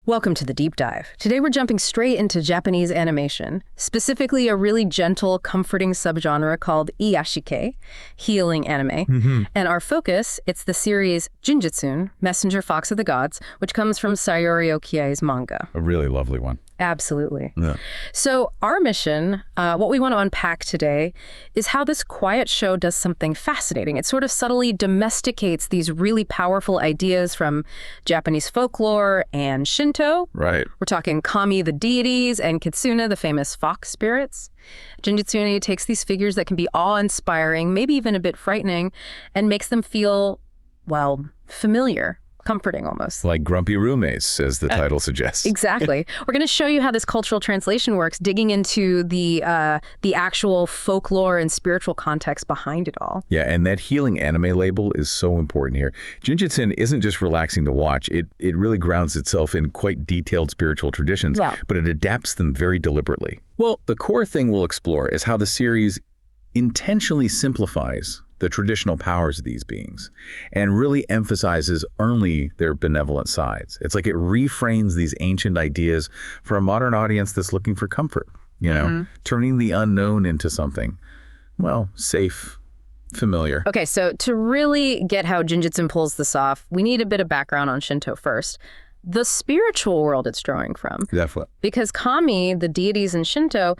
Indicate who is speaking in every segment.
Speaker 1: Welcome to the deep dive. Today we're jumping straight into Japanese animation, specifically a really gentle, comforting subgenre called iyashike, healing anime. And our focus, it's the series Gingitsune, Messenger Fox of the Gods, which comes from Sayori Okiai's manga.
Speaker 2: A really lovely one.
Speaker 1: Absolutely.
Speaker 2: Yeah.
Speaker 1: So our mission, what we want to unpack today, is how this quiet show does something fascinating. It sort of subtly domesticates these really powerful ideas from Japanese folklore and Shinto.
Speaker 2: Right.
Speaker 1: We're talking kami, the deities, and Kitsune, the famous fox spirits. Gingitsune takes these figures that can be awe-inspiring, maybe even a bit frightening, and makes them feel, well, familiar. Comforting almost.
Speaker 2: Like grumpy roommates, as the title suggests.
Speaker 1: Exactly. We're going to show you how this cultural translation works, digging into the actual folklore and spiritual context behind it all.
Speaker 2: Yeah, and that healing anime label is so important here. Gingitsune isn't just relaxing to watch. It really grounds itself in quite detailed spiritual traditions, but it adapts them very deliberately. Well, the core thing we'll explore is how the series intentionally simplifies the traditional powers of these beings and really emphasizes only their benevolent sides. It's like it reframes these ancient ideas for a modern audience that's looking for comfort, turning the unknown into something, well, safe, familiar.
Speaker 1: Okay, so to really get how Gingitsune pulls this off, we need a bit of background on Shinto first. The spiritual world it's drawing from.
Speaker 2: Definitely.
Speaker 1: Because kami, the deities in Shinto,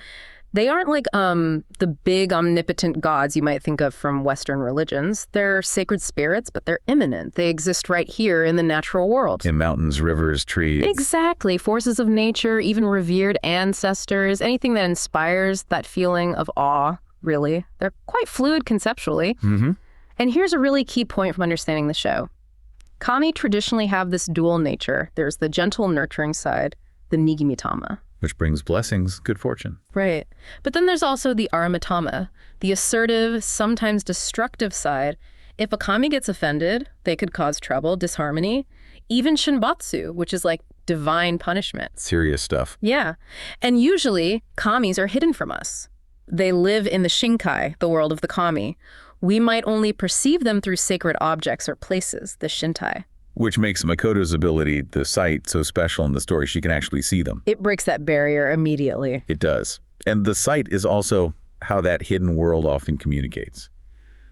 Speaker 1: they aren't like the big omnipotent gods you might think of from Western religions. They're sacred spirits, but they're immanent. They exist right here in the natural world.
Speaker 2: In mountains, rivers, trees.
Speaker 1: Exactly. Forces of nature, even revered ancestors, anything that inspires that feeling of awe, really. They're quite fluid conceptually. And here's a really key point from understanding the show. Kami traditionally have this dual nature. There's the gentle, nurturing side, the nigimitama.
Speaker 2: Which brings blessings, good fortune.
Speaker 1: Right. But then there's also the aramitama, the assertive, sometimes destructive side. If a kami gets offended, they could cause trouble, disharmony. Even shinbatsu, which is like divine punishment.
Speaker 2: Serious stuff.
Speaker 1: Yeah. And usually, kamis are hidden from us. They live in the shinkai, the world of the kami. We might only perceive them through sacred objects or places, the shintai.
Speaker 2: Which makes Makoto's ability, the sight, so special in the story. She can actually see them.
Speaker 1: It breaks that barrier immediately.
Speaker 2: It does. And the sight is also how that hidden world often communicates.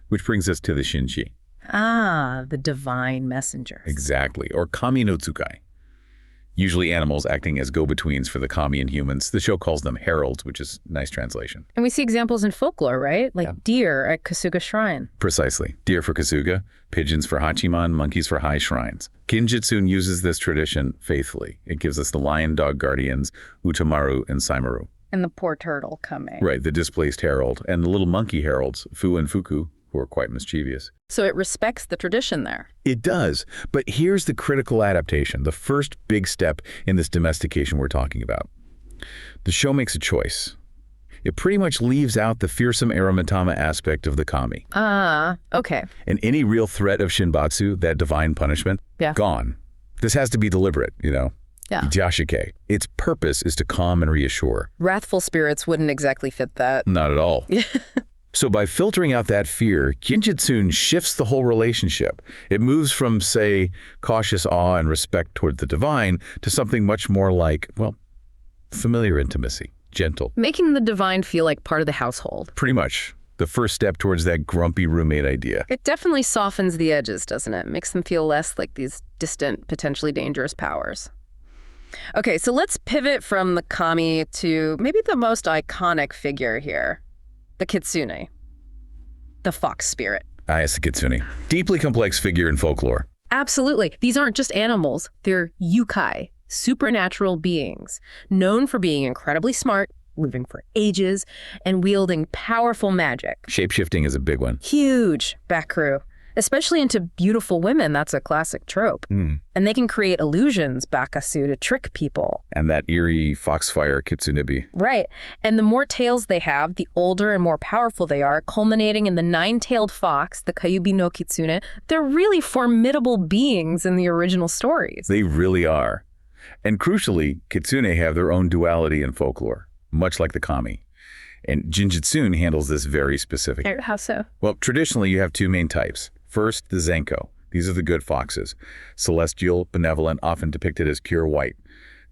Speaker 2: Which brings us to the Shinji.
Speaker 1: Ah, the divine messengers.
Speaker 2: Exactly. Or kami no tsukai. Usually animals acting as go-betweens for the kami and humans. The show calls them heralds, which is a nice translation.
Speaker 1: And we see examples in folklore, right? Like deer at Kasuga Shrine.
Speaker 2: Precisely. Deer for Kasuga, pigeons for Hachiman, monkeys for high shrines. Gingitsune uses this tradition faithfully. It gives us the lion dog guardians, Utamaru and Saimaru.
Speaker 1: And the poor turtle coming.
Speaker 2: Right, the displaced herald. And the little monkey heralds, Fu and Fuku, who are quite mischievous.
Speaker 1: So it respects the tradition there.
Speaker 2: It does. But here's the critical adaptation, the first big step in this domestication we're talking about. The show makes a choice. It pretty much leaves out the fearsome aramitama aspect of the kami.
Speaker 1: Okay.
Speaker 2: And any real threat of shinbatsu, that divine punishment, gone. This has to be deliberate, Yeah. Iyashike. Its purpose is to calm and reassure.
Speaker 1: Wrathful spirits wouldn't exactly fit that.
Speaker 2: Not at all. So by filtering out that fear, Gingitsune shifts the whole relationship. It moves from, say, cautious awe and respect toward the divine to something much more like, well, familiar intimacy, gentle.
Speaker 1: Making the divine feel like part of the household.
Speaker 2: Pretty much. The first step towards that grumpy roommate idea.
Speaker 1: It definitely softens the edges, doesn't it? Makes them feel less like these distant, potentially dangerous powers. Okay, so let's pivot from the kami to maybe the most iconic figure here. The Kitsune, the fox spirit.
Speaker 2: It's the Kitsune. Deeply complex figure in folklore.
Speaker 1: Absolutely. These aren't just animals. They're yukai, supernatural beings, known for being incredibly smart, living for ages, and wielding powerful magic.
Speaker 2: Shapeshifting is a big one.
Speaker 1: Huge, Bakru. Especially into beautiful women, that's a classic trope. And they can create illusions, bakasu, to trick people.
Speaker 2: And that eerie foxfire kitsunebi.
Speaker 1: Right. And the more tails they have, the older and more powerful they are, culminating in the nine-tailed fox, the Kayubi no Kitsune. They're really formidable beings in the original stories.
Speaker 2: They really are. And crucially, Kitsune have their own duality in folklore, much like the kami. And Gingitsune handles this very specifically.
Speaker 1: How so?
Speaker 2: Well, traditionally you have two main types. First, the Zenko, These are the good foxes. Celestial, benevolent, often depicted as pure white.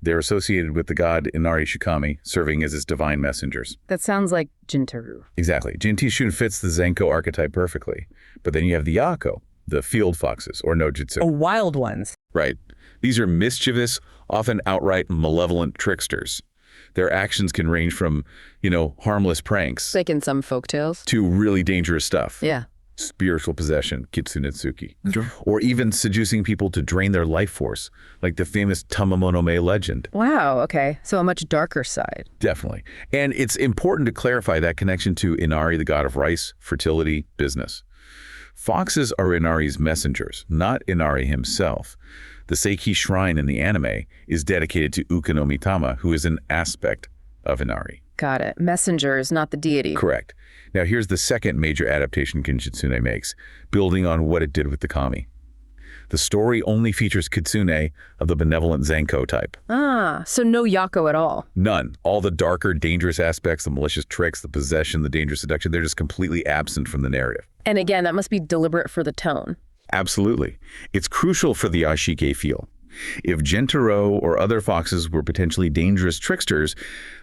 Speaker 2: They're associated with the god Inari Shikami, serving as his divine messengers.
Speaker 1: That sounds like Jintaro.
Speaker 2: Exactly. Gingitsune fits the Zenko archetype perfectly. But then you have the Yako, the field foxes, or Nojutsu.
Speaker 3: Oh, wild ones.
Speaker 2: Right. These are mischievous, often outright malevolent tricksters. Their actions can range from, harmless pranks
Speaker 1: Like in some folktales.
Speaker 2: to really dangerous stuff.
Speaker 1: Yeah.
Speaker 2: Spiritual possession, kitsunetsuki. Or even seducing people to drain their life force, like the famous Tamamonome legend.
Speaker 1: Wow, okay. So a much darker side.
Speaker 2: Definitely. And it's important to clarify that connection to Inari, the god of rice, fertility, business. Foxes are Inari's messengers, not Inari himself. The Seiki shrine in the anime is dedicated to Ukonomitama, who is an aspect of Inari.
Speaker 1: Got it. Messengers, not the deity.
Speaker 2: Correct. Now here's the second major adaptation Gingitsune makes, building on what it did with the kami. The story only features Kitsune of the benevolent Zenko type.
Speaker 1: Ah, so no Yako at all.
Speaker 2: None. All the darker, dangerous aspects, the malicious tricks, the possession, the dangerous seduction, they're just completely absent from the narrative.
Speaker 1: And again, that must be deliberate for the tone.
Speaker 2: Absolutely. It's crucial for the Ashike feel. If Jintaro or other foxes were potentially dangerous tricksters,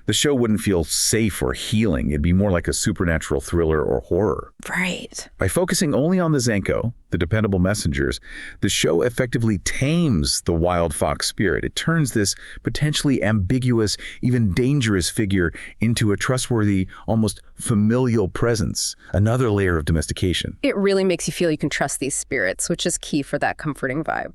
Speaker 2: the show wouldn't feel safe or healing. It'd be more like a supernatural thriller or horror.
Speaker 1: Right.
Speaker 2: By focusing only on the Zenko, the dependable messengers, the show effectively tames the wild fox spirit. It turns this potentially ambiguous, even dangerous figure into a trustworthy, almost familial presence, another layer of domestication.
Speaker 1: It really makes you feel you can trust these spirits, which is key for that comforting vibe.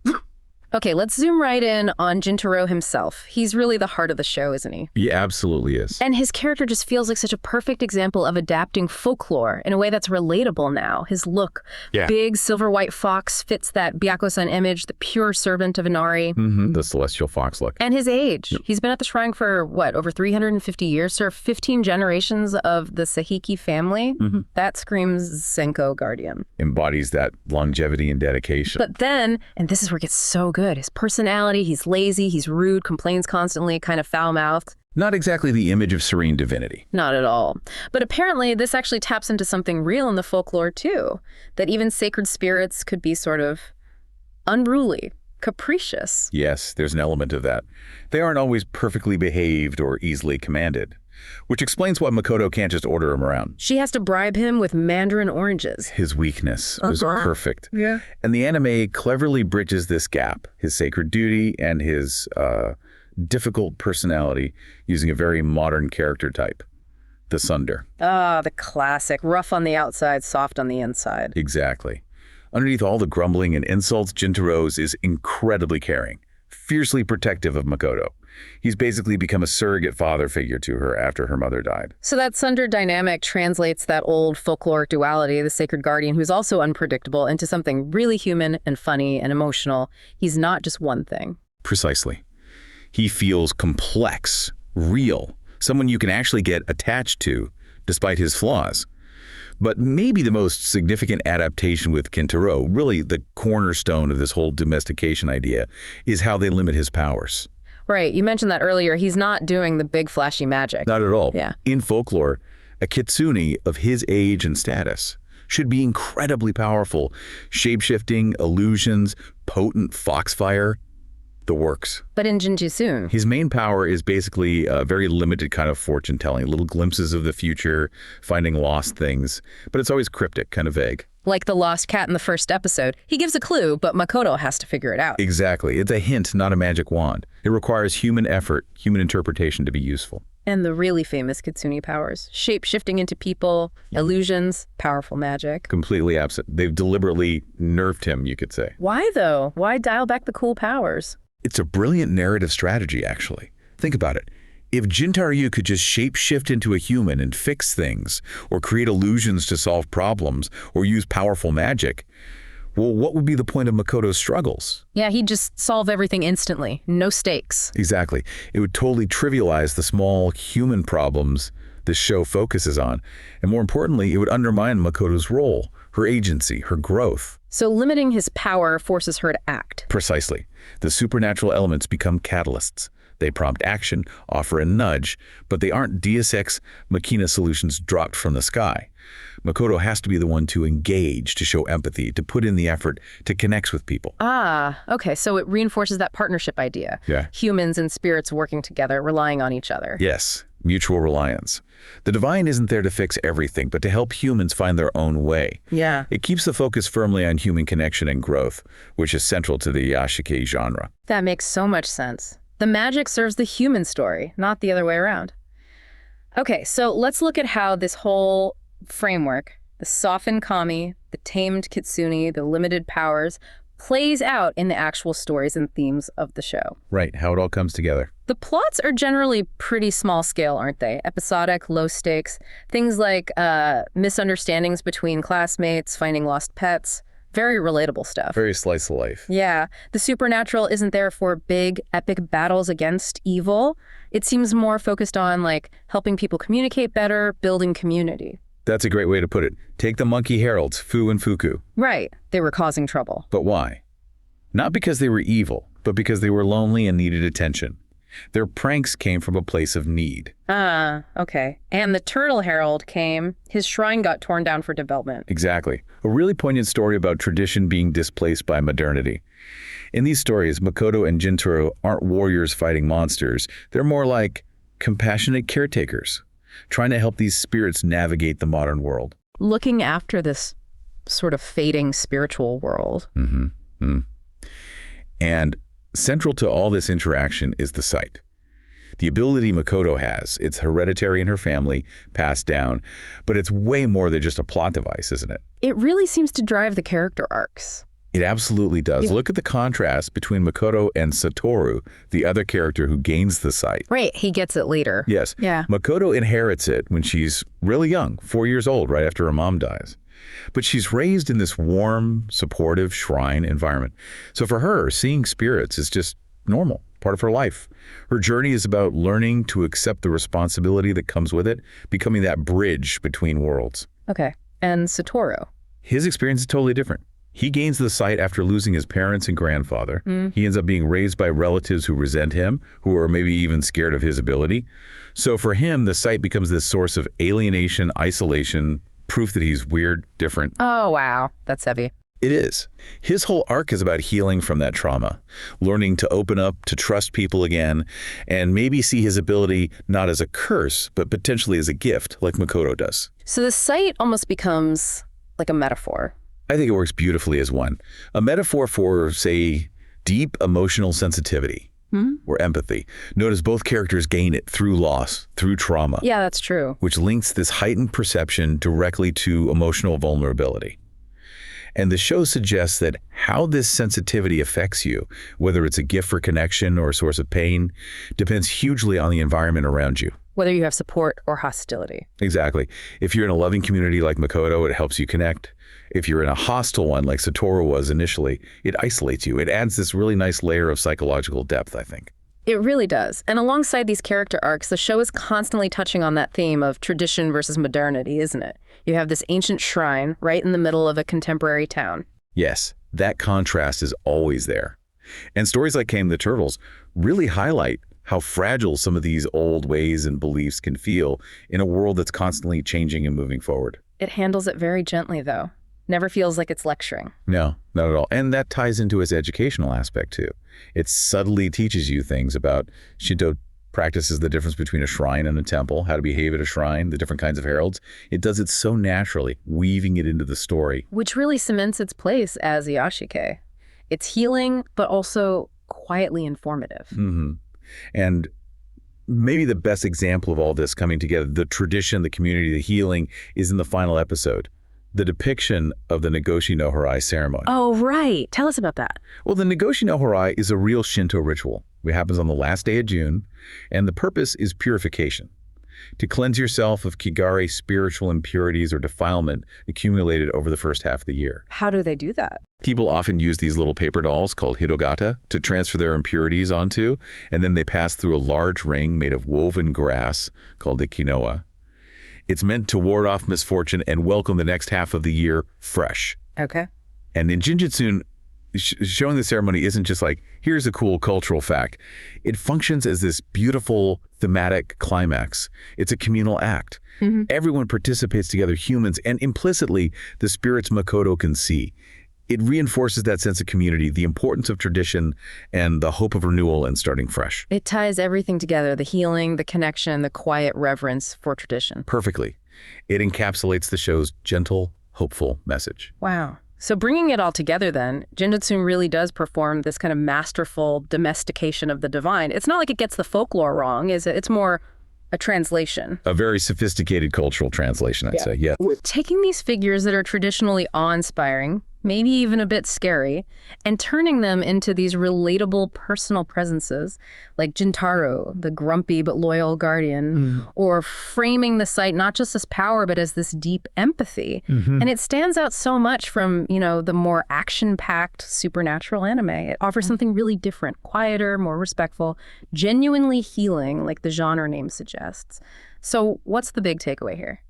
Speaker 1: Okay, let's zoom right in on Jintaro himself. He's really the heart of the show, isn't he?
Speaker 2: He absolutely is.
Speaker 1: And his character just feels like such a perfect example of adapting folklore in a way that's relatable now. His look, big silver white fox, fits that Byakusan image, the pure servant of Inari.
Speaker 2: The celestial fox look.
Speaker 1: And his age. He's been at the shrine for, over 350 years, served 15 generations of the Sahiki family. That screams Zenko guardian.
Speaker 2: Embodies that longevity and dedication.
Speaker 1: But then, and this is where it gets so good, his personality, he's lazy, he's rude, complains constantly, kind of foul-mouthed.
Speaker 2: Not exactly the image of serene divinity.
Speaker 1: Not at all. But apparently this actually taps into something real in the folklore too, that even sacred spirits could be sort of unruly, capricious.
Speaker 2: Yes, there's an element of that. They aren't always perfectly behaved or easily commanded, which explains why Makoto can't just order him around.
Speaker 1: She has to bribe him with mandarin oranges.
Speaker 2: His weakness was perfect.
Speaker 3: Yeah.
Speaker 2: And the anime cleverly bridges this gap, his sacred duty and his difficult personality, using a very modern character type, the Sunder.
Speaker 1: Ah, the classic. Rough on the outside, soft on the inside.
Speaker 2: Exactly. Underneath all the grumbling and insults, Jintaro's is incredibly caring, fiercely protective of Makoto. He's basically become a surrogate father figure to her after her mother died.
Speaker 1: So that Sunder dynamic translates that old folkloric duality, the sacred guardian who's also unpredictable, into something really human and funny and emotional. He's not just one thing.
Speaker 2: Precisely. He feels complex, real, someone you can actually get attached to, despite his flaws. But maybe the most significant adaptation with Kintaro, really the cornerstone of this whole domestication idea, is how they limit his powers.
Speaker 1: Right, you mentioned that earlier. He's not doing the big flashy magic.
Speaker 2: Not at all.
Speaker 1: Yeah.
Speaker 2: In folklore, a kitsune of his age and status should be incredibly powerful. Shape-shifting, illusions, potent foxfire, the works.
Speaker 1: But in Gingitsune,
Speaker 2: His main power is basically a very limited kind of fortune-telling, little glimpses of the future, finding lost things, but it's always cryptic, kind of vague.
Speaker 1: like the lost cat in the first episode, he gives a clue, but Makoto has to figure it out.
Speaker 2: Exactly. It's a hint, not a magic wand. It requires human effort, human interpretation to be useful.
Speaker 1: And the really famous Kitsune powers, shape-shifting into people, illusions, powerful magic.
Speaker 2: Completely absent. They've deliberately nerfed him, you could say.
Speaker 1: Why, though? Why dial back the cool powers?
Speaker 2: It's a brilliant narrative strategy, actually. Think about it. If Jintaro could just shape-shift into a human and fix things, or create illusions to solve problems, or use powerful magic, well, what would be the point of Makoto's struggles?
Speaker 1: Yeah, he'd just solve everything instantly. No stakes.
Speaker 2: Exactly. It would totally trivialize the small human problems this show focuses on. And more importantly, it would undermine Makoto's role, her agency, her growth.
Speaker 1: So limiting his power forces her to act.
Speaker 2: Precisely. The supernatural elements become catalysts. They prompt action, offer a nudge, but they aren't Deus Ex Machina solutions dropped from the sky. Makoto has to be the one to engage, to show empathy, to put in the effort, to connect with people.
Speaker 1: Ah, okay. So it reinforces that partnership idea.
Speaker 2: Yeah.
Speaker 1: Humans and spirits working together, relying on each other.
Speaker 2: Yes, mutual reliance. The divine isn't there to fix everything, but to help humans find their own way.
Speaker 1: Yeah.
Speaker 2: It keeps the focus firmly on human connection and growth, which is central to the Yashike genre.
Speaker 1: That makes so much sense. The magic serves the human story, not the other way around. Okay, so let's look at how this whole framework, the softened kami, the tamed kitsune, the limited powers, plays out in the actual stories and themes of the show.
Speaker 2: Right, how it all comes together.
Speaker 1: The plots are generally pretty small scale, aren't they? Episodic, low stakes. Things like misunderstandings between classmates, finding lost pets. Very relatable stuff.
Speaker 2: Very slice of life.
Speaker 1: Yeah. The supernatural isn't there for big, epic battles against evil. It seems more focused on, like, helping people communicate better, building community.
Speaker 2: That's a great way to put it. Take the monkey heralds, Fu and Fuku.
Speaker 1: Right. They were causing trouble.
Speaker 2: But why? Not because they were evil, but because they were lonely and needed attention. Their pranks came from a place of need.
Speaker 1: Ah, okay. And the turtle herald came. His shrine got torn down for development.
Speaker 2: Exactly. A really poignant story about tradition being displaced by modernity. In these stories, Makoto and Jintaro aren't warriors fighting monsters. They're more like compassionate caretakers, trying to help these spirits navigate the modern world.
Speaker 1: Looking after this sort of fading spiritual world.
Speaker 2: And central to all this interaction is the sight. The ability Makoto has, it's hereditary in her family, passed down, but it's way more than just a plot device, isn't it?
Speaker 1: It really seems to drive the character arcs.
Speaker 2: It absolutely does.
Speaker 1: Yeah.
Speaker 2: Look at the contrast between Makoto and Satoru, the other character who gains the sight.
Speaker 1: Right, he gets it later.
Speaker 2: Yes.
Speaker 1: Yeah.
Speaker 2: Makoto inherits it when she's really young, 4 years old, right after her mom dies. But she's raised in this warm, supportive shrine environment. So for her, seeing spirits is just normal, part of her life. Her journey is about learning to accept the responsibility that comes with it, becoming that bridge between worlds.
Speaker 1: Okay. And Satoru?
Speaker 2: His experience is totally different. He gains the sight after losing his parents and grandfather. He ends up being raised by relatives who resent him, who are maybe even scared of his ability. So for him, the sight becomes this source of alienation, isolation, proof that he's weird, different.
Speaker 1: Oh, wow. That's heavy.
Speaker 2: It is. His whole arc is about healing from that trauma, learning to open up, to trust people again, and maybe see his ability not as a curse, but potentially as a gift, like Makoto does.
Speaker 1: So the sight almost becomes like a metaphor.
Speaker 2: I think it works beautifully as one. A metaphor for, say, deep emotional sensitivity or empathy. Notice both characters gain it through loss, through trauma.
Speaker 1: Yeah, that's true.
Speaker 2: Which links this heightened perception directly to emotional vulnerability. And the show suggests that how this sensitivity affects you, whether it's a gift for connection or a source of pain, depends hugely on the environment around you.
Speaker 1: Whether you have support or hostility.
Speaker 2: Exactly. If you're in a loving community like Makoto, it helps you connect. If you're in a hostile one like Satoru was initially, it isolates you. It adds this really nice layer of psychological depth, I think.
Speaker 1: It really does. And alongside these character arcs, the show is constantly touching on that theme of tradition versus modernity, isn't it? You have this ancient shrine right in the middle of a contemporary town.
Speaker 2: Yes, that contrast is always there. And stories like Came the Turtles really highlight how fragile some of these old ways and beliefs can feel in a world that's constantly changing and moving forward.
Speaker 1: It handles it very gently, though. Never feels like it's lecturing.
Speaker 2: No, not at all. And that ties into its educational aspect, too. It subtly teaches you things about Shinto practices, the difference between a shrine and a temple, how to behave at a shrine, the different kinds of heralds. It does it so naturally, weaving it into the story.
Speaker 1: Which really cements its place as Yashike. It's healing, but also quietly informative.
Speaker 2: And maybe the best example of all this coming together, the tradition, the community, the healing, is in the final episode. The depiction of the Nagoshi no Harai ceremony.
Speaker 1: Oh, right. Tell us about that.
Speaker 2: Well, the Nagoshi no Harai is a real Shinto ritual. It happens on the last day of June, and the purpose is purification. To cleanse yourself of kigare spiritual impurities or defilement accumulated over the first half of the year.
Speaker 1: How do they do that?
Speaker 2: People often use these little paper dolls called hirogata to transfer their impurities onto, and then they pass through a large ring made of woven grass called the quinoa. It's meant to ward off misfortune and welcome the next half of the year fresh.
Speaker 1: Okay.
Speaker 2: And in Gingitsune, showing the ceremony isn't just like, here's a cool cultural fact. It functions as this beautiful thematic climax. It's a communal act. Everyone participates together, humans, and implicitly, the spirits Makoto can see. It reinforces that sense of community, the importance of tradition, and the hope of renewal and starting fresh.
Speaker 1: It ties everything together, the healing, the connection, the quiet reverence for tradition.
Speaker 2: Perfectly. It encapsulates the show's gentle, hopeful message.
Speaker 1: Wow. So bringing it all together then, Gingitsune really does perform this kind of masterful domestication of the divine. It's not like it gets the folklore wrong, is it? It's more a translation.
Speaker 2: A very sophisticated cultural translation, I'd say, yeah.
Speaker 1: Taking these figures that are traditionally awe-inspiring, maybe even a bit scary, and turning them into these relatable personal presences, like Jintaro, the grumpy but loyal guardian, or framing the site not just as power, but as this deep empathy. And it stands out so much from, the more action-packed supernatural anime. It offers something really different, quieter, more respectful, genuinely healing, like the genre name suggests. So what's the big takeaway here?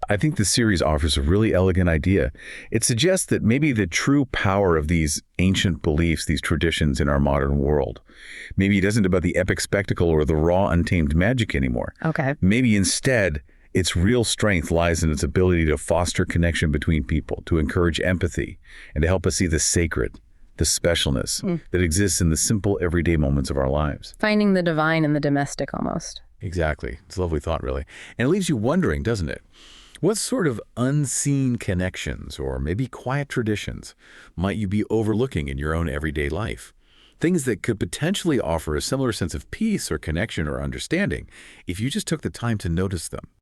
Speaker 2: I think the series offers a really elegant idea. It suggests that maybe the true power of these ancient beliefs, these traditions in our modern world, maybe it isn't about the epic spectacle or the raw, untamed magic anymore.
Speaker 1: Okay.
Speaker 2: Maybe instead, its real strength lies in its ability to foster connection between people, to encourage empathy, and to help us see the sacred, the specialness that exists in the simple, everyday moments of our lives.
Speaker 1: Finding the divine in the domestic almost.
Speaker 2: Exactly. It's a lovely thought, really. And it leaves you wondering, doesn't it? What sort of unseen connections or maybe quiet traditions might you be overlooking in your own everyday life? Things that could potentially offer a similar sense of peace or connection or understanding if you just took the time to notice them.